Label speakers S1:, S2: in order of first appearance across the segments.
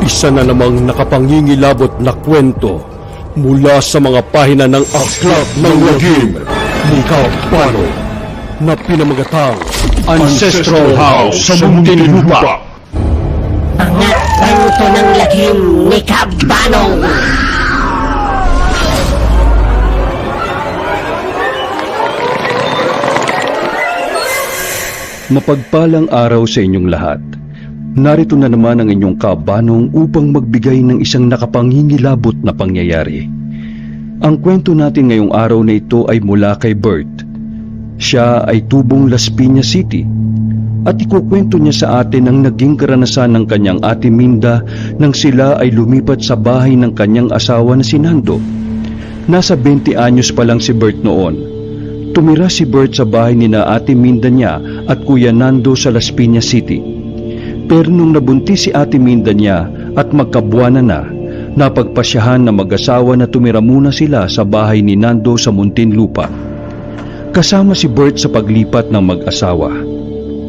S1: Isa na namang nakapangingilabot na kwento mula sa mga pahina ng Aklat ng Lagim ni Kabano na pinamagatang Ancestral House sa Muntinlupa.
S2: Mga kwento ng lagim ni Kabano.
S3: Mapagpalang araw sa inyong lahat. Narito na naman ang inyong kabanong upang magbigay ng isang nakapangingilabot na pangyayari. Ang kwento natin ngayong araw na ito ay mula kay Bert. Siya ay tubong Las Piñas City at ikukwento niya sa atin ang naging karanasan ng kanyang ate Minda nang sila ay lumipat sa bahay ng kanyang asawa na si Nando. Nasa 20 anyos pa lang si Bert noon. Tumira si Bert sa bahay ni na ate Minda niya at kuya Nando sa Las Piñas City. Pero nung nabuntis si ate Minda niya at magkabuwanan na, napagpasyahan na mag-asawa na tumira muna sila sa bahay ni Nando sa Muntinlupa. Kasama si Bert sa paglipat ng mag-asawa.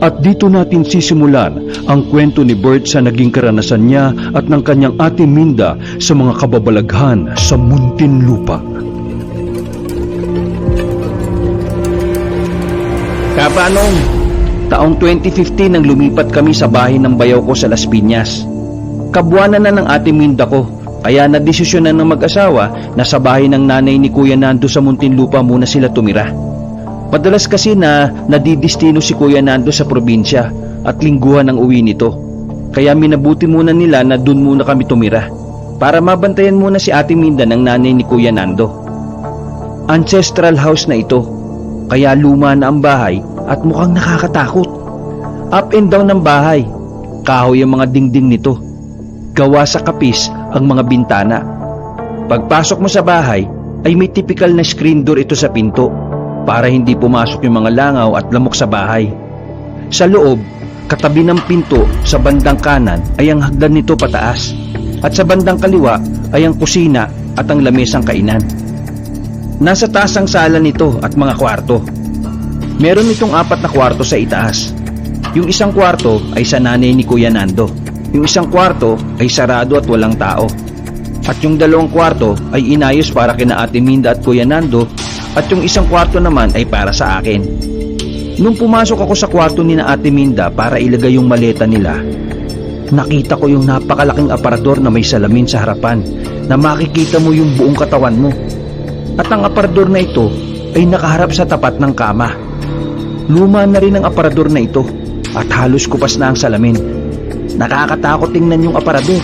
S3: At dito natin sisimulan ang kwento ni Bert sa naging karanasan niya at ng kanyang ate Minda sa mga kababalaghan sa Muntinlupa.
S4: Kapanong, taong 2015 nang lumipat kami sa bahay ng bayaw ko sa Las Piñas. Kabuwanan na ng ate Minda ko, kaya nadesisyonan ng mag-asawa na sa bahay ng nanay ni Kuya Nando sa Muntinlupa muna sila tumira. Madalas kasi na nadidistino si Kuya Nando sa probinsya at lingguhan ang uwi nito. Kaya minabuti muna nila na dun muna kami tumira para mabantayan muna si ate Minda ng nanay ni Kuya Nando. Ancestral house na ito, kaya luma na ang bahay at mukhang nakakatakot. Up and down ng bahay, kahoy ang mga dingding nito. Gawa sa kapis ang mga bintana. Pagpasok mo sa bahay ay may typical na screen door ito sa pinto para hindi pumasok yung mga langaw at lamok sa bahay. Sa loob, katabi ng pinto sa bandang kanan ay ang hagdan nito pataas at sa bandang kaliwa ay ang kusina at ang lamesang kainan. Nasa taas ang sala nito at mga kwarto. Meron itong 4 na kwarto sa itaas. Yung isang kwarto ay sa nanay ni Kuya Nando. Yung isang kwarto ay sarado at walang tao. At yung 2 kwarto ay inayos para kina ate Minda at Kuya Nando at yung isang kwarto naman ay para sa akin. Nung pumasok ako sa kwarto ni na ate Minda para ilagay yung maleta nila, nakita ko yung napakalaking aparador na may salamin sa harapan na makikita mo yung buong katawan mo. At ang aparador na ito ay nakaharap sa tapat ng kama. Luma na rin ang aparador na ito at halos kupas na ang salamin. Nakakatakot tingnan yung aparador.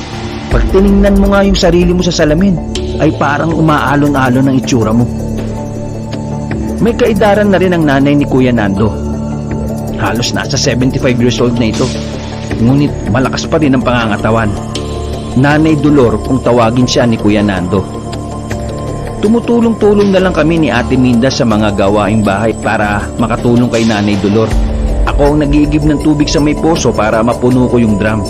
S4: Pag tiningnan mo nga yung sarili mo sa salamin, ay parang umaalon-alon ang itsura mo. May kaedaran na rin ang nanay ni Kuya Nando. Halos nasa 75 years old na ito. Ngunit malakas pa rin ang pangangatawan. Nanay Dolor kung tawagin siya ni Kuya Nando. Tumutulong-tulong na lang kami ni ate Minda sa mga gawaing bahay para makatulong kay Nanay Dolor. Ako ang nag-iigib ng tubig sa may poso para mapuno ko yung drum.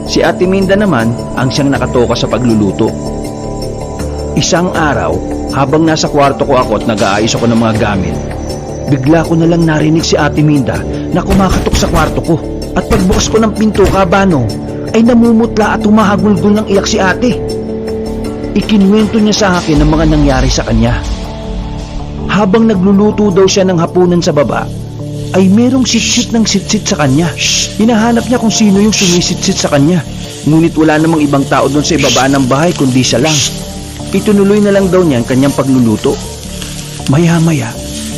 S4: Si ate Minda naman ang siyang nakatoka sa pagluluto. Isang araw, habang nasa kwarto ko ako at nag-aayos ako ng mga gamit, bigla ko na lang narinig si ate Minda na kumakatok sa kwarto ko. At pagbukas ko ng pinto, Kabano, ay namumutla at humahagulgol ng iyak si ate. Ikinuwento niya sa akin ang mga nangyari sa kanya. Habang nagluluto daw siya ng hapunan sa baba, ay merong sitsit ng sitsit sa kanya. Hinahanap niya kung sino yung sumisitsit sa kanya. Ngunit wala namang ibang tao doon sa ibaba ng bahay kundi siya lang. Itunuloy na lang daw niya ang kanyang pagluluto. Maya-maya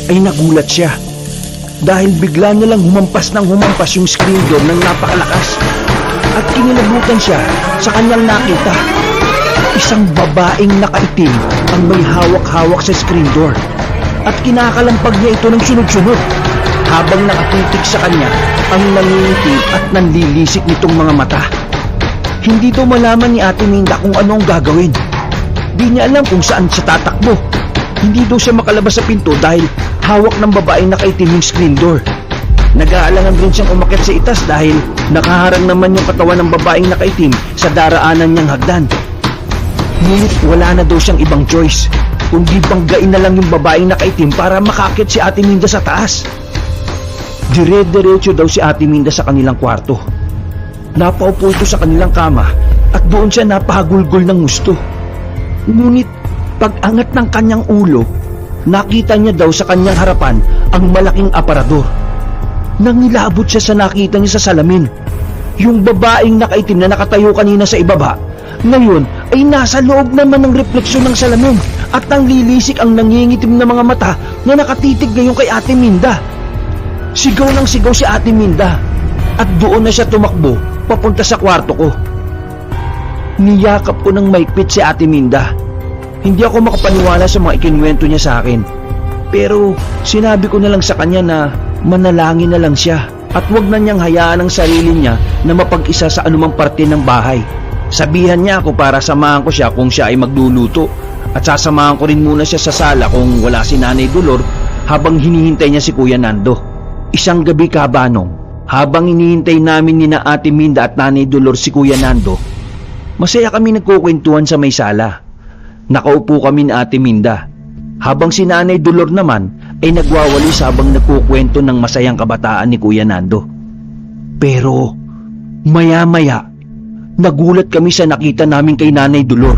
S4: ay nagulat siya dahil bigla na lang humampas yung screen door ng napakalakas at kinilabutan siya sa kanyang nakita. Isang babaeng nakaitim ang may hawak-hawak sa screen door at kinakalampag niya ito ng sunod-sunod habang nakatutik sa kanya ang nangingiti at nanlilisik nitong mga mata. Hindi daw malaman ni ate Minda kung ano ang gagawin. Di niya alam kung saan siya tatakbo. Hindi daw siya makalabas sa pinto dahil hawak ng babaeng nakaitim yung screen door. Nag-aalangan rin siyang umakyat sa itas dahil nakaharang naman yung katawan ng babaeng nakaitim sa daraanan niyang hagdan. Ngunit wala na daw siyang ibang choice kundi banggain na lang yung babaeng nakaitim para makakit si ate Minda sa taas. Dire-diretso daw si ate Minda sa kanilang kwarto. Napaupo ito sa kanilang kama at doon siya napahagulgol ng gusto. Ngunit pag-angat ng kanyang ulo, nakita niya daw sa kanyang harapan ang malaking aparador. Nangilabot siya sa nakita niya sa salamin. Yung babaeng nakaitim na nakatayo kanina sa ibaba, ngayon ay nasa loob naman ng refleksyon ng salamin at nanglilisik ang nangingitim na mga mata na nakatitig ngayon kay Ate Minda. Sigaw ng sigaw si Ate Minda at doon na siya tumakbo papunta sa kwarto ko. Niyakap ko ng maigpit si Ate Minda. Hindi ako makapaniwala sa mga ikinwento niya sa akin. Pero sinabi ko na lang sa kanya na manalangin na lang siya at wag na niyang hayaan ang sarili niya na mapag-isa sa anumang parte ng bahay. Sabihan niya ako para samahan ko siya kung siya ay magluluto at sasamahan ko rin muna siya sa sala kung wala si Nanay Dolor habang hinihintay niya si Kuya Nando. Isang gabi, Kabanong, habang hinihintay namin ni na Ate Minda at Nanay Dolor si Kuya Nando, masaya kami nagkukwentuhan sa may sala. Nakaupo kami ni Ate Minda habang si Nanay Dolor naman ay nagwawalis habang nagkukwento ng masayang kabataan ni Kuya Nando. Pero maya-maya, nagulat kami sa nakita namin kay Nanay Dolor.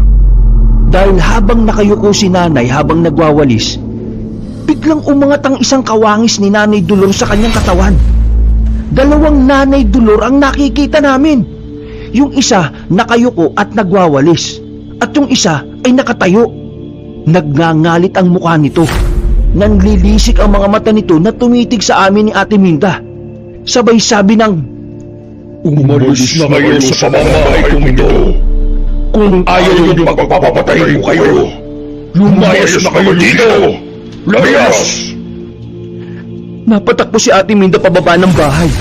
S4: Dahil habang nakayuko si Nanay habang nagwawalis, biglang umangat ang isang kawangis ni Nanay Dolor sa kanyang katawan. Dalawang Nanay Dolor ang nakikita namin. Yung isa nakayuko at nagwawalis, at yung isa ay nakatayo. Nagngangalit ang mukha nito. Nanlilisik ang mga mata nito na tumitig sa amin ni Ate Minda. Sabay sabi ng,
S1: Umalis na kayo sa pamamahay kong ito. Kung ayaw yung pagpapapatay ko kayo, lumayas na kayo dito! Layas!
S4: Napatakbo si Ate Minda pababa ng bahay.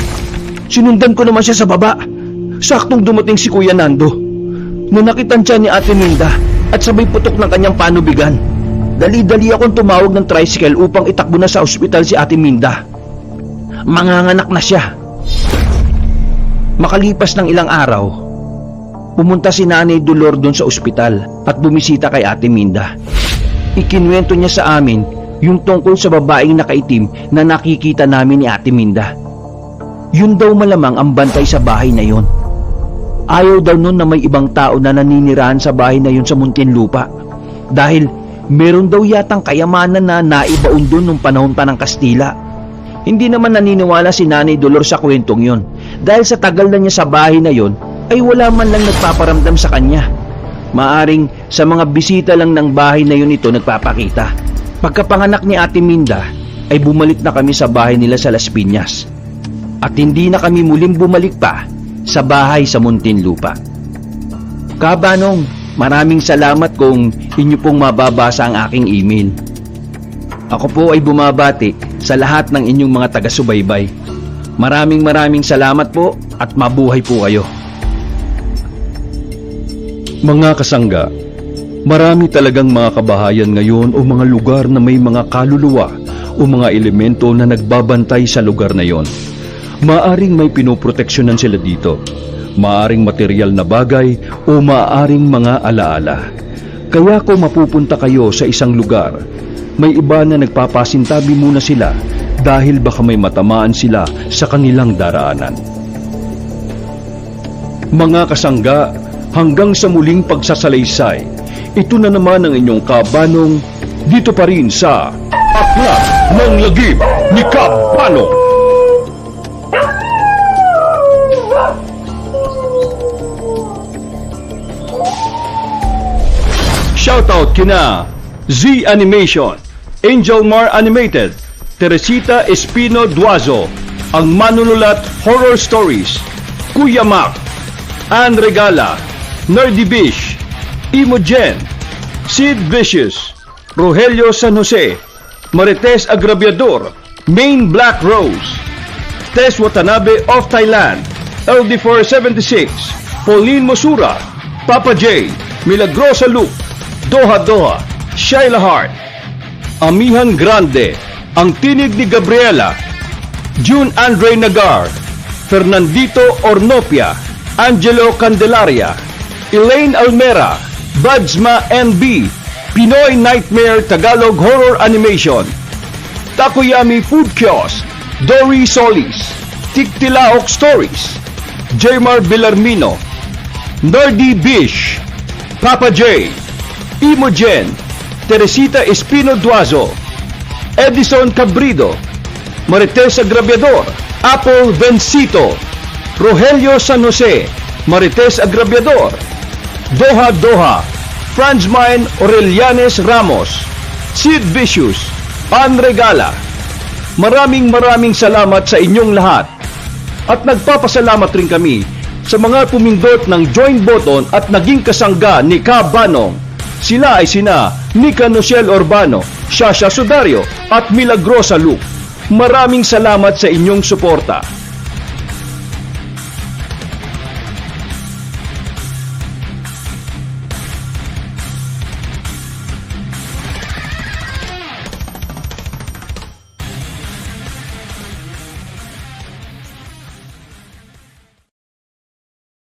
S4: Sinundan ko naman siya sa baba. Saktong dumating si Kuya Nando. Nanakitan siya ni Ate Minda at sabay putok ng kanyang panubigan. Dali-dali akong tumawag ng tricycle upang itakbo na sa ospital si Ate Minda. Manganganak na siya. Makalipas ng ilang araw, pumunta si Nanay Dolor doon sa ospital at bumisita kay Ate Minda. Ikinwento niya sa amin yung tungkol sa babaeng nakaitim na nakikita namin ni Ate Minda. Yun daw malamang ang bantay sa bahay na yon. Ayaw daw nun na may ibang tao na naninirahan sa bahay na yun sa Muntinlupa dahil meron daw yatang kayamanan na naibaon doon nung panahon pa ng Kastila. Hindi naman naniniwala si Nanay Dolor sa kwentong yon dahil sa tagal na niya sa bahay na yon ay wala man lang nagpaparamdam sa kanya. Maaring sa mga bisita lang ng bahay na yun ito nagpapakita. Pagkapanganak ni Ate Minda ay bumalik na kami sa bahay nila sa Las Piñas at hindi na kami muling bumalik pa sa bahay sa Muntinlupa. Kabanong, maraming salamat kung inyo pong mababasa ang aking email. Ako po ay bumabati sa lahat ng inyong mga taga-subaybay. Maraming salamat po at mabuhay po kayo.
S3: Mga kasangga, marami talagang mga kabahayan ngayon o mga lugar na may mga kaluluwa o mga elemento na nagbabantay sa lugar na yon. Maaring may pinoproteksyonan sila dito. Maaring material na bagay o maaring mga alaala. Kaya kung mapupunta kayo sa isang lugar, may iba na nagpapasintabi muna sila dahil baka may matamaan sila sa kanilang daraanan. Mga kasangga, hanggang sa muling pagsasalaysay, ito na naman ang inyong Kabanong dito pa rin sa Aklat ng Lagim ni Kabanong. Shoutout kina Z Animation, Angel Mar Animated, Teresita Espino Duazo, ang manunulat Horror Stories, Kuya Mac, Ann Regala, Nerdy Bish, Imogen, Sid Vicious, Rogelio San Jose, Marites Agraviador, Main Black Rose, Tess Watanabe of Thailand, LD476, Pauline Mosura, Papa J, Milagrosa Luke, Doha, Shaila Hart, Amihan Grande, Ang Tinig ni Gabriela, June Andre Nagar, Fernandito Ornopia, Angelo Candelaria, Elaine Almera, Budsma NB, Pinoy Nightmare Tagalog Horror Animation, Takoyami Food Kiosk, Dory Solis, Tiktilaok Stories, Jmar Villarmino, Nardi Bish, Papa J, Imogen, Teresita Espino Duazo, Edison Cabrido, Marites Agrabiador, Apple Vencito, Rogelio San Jose, Marites Agrabiador, Doha, Franz Mine Aurelianes Ramos, Sid Vicious, Ann Regala. Maraming salamat sa inyong lahat. At nagpapasalamat rin kami sa mga pumindot ng join button at naging kasangga ni Ka Banong. Sila ay sina Nika Nociel Urbano, Shasha Sudario at Milagrosa Luke. Maraming salamat sa inyong suporta.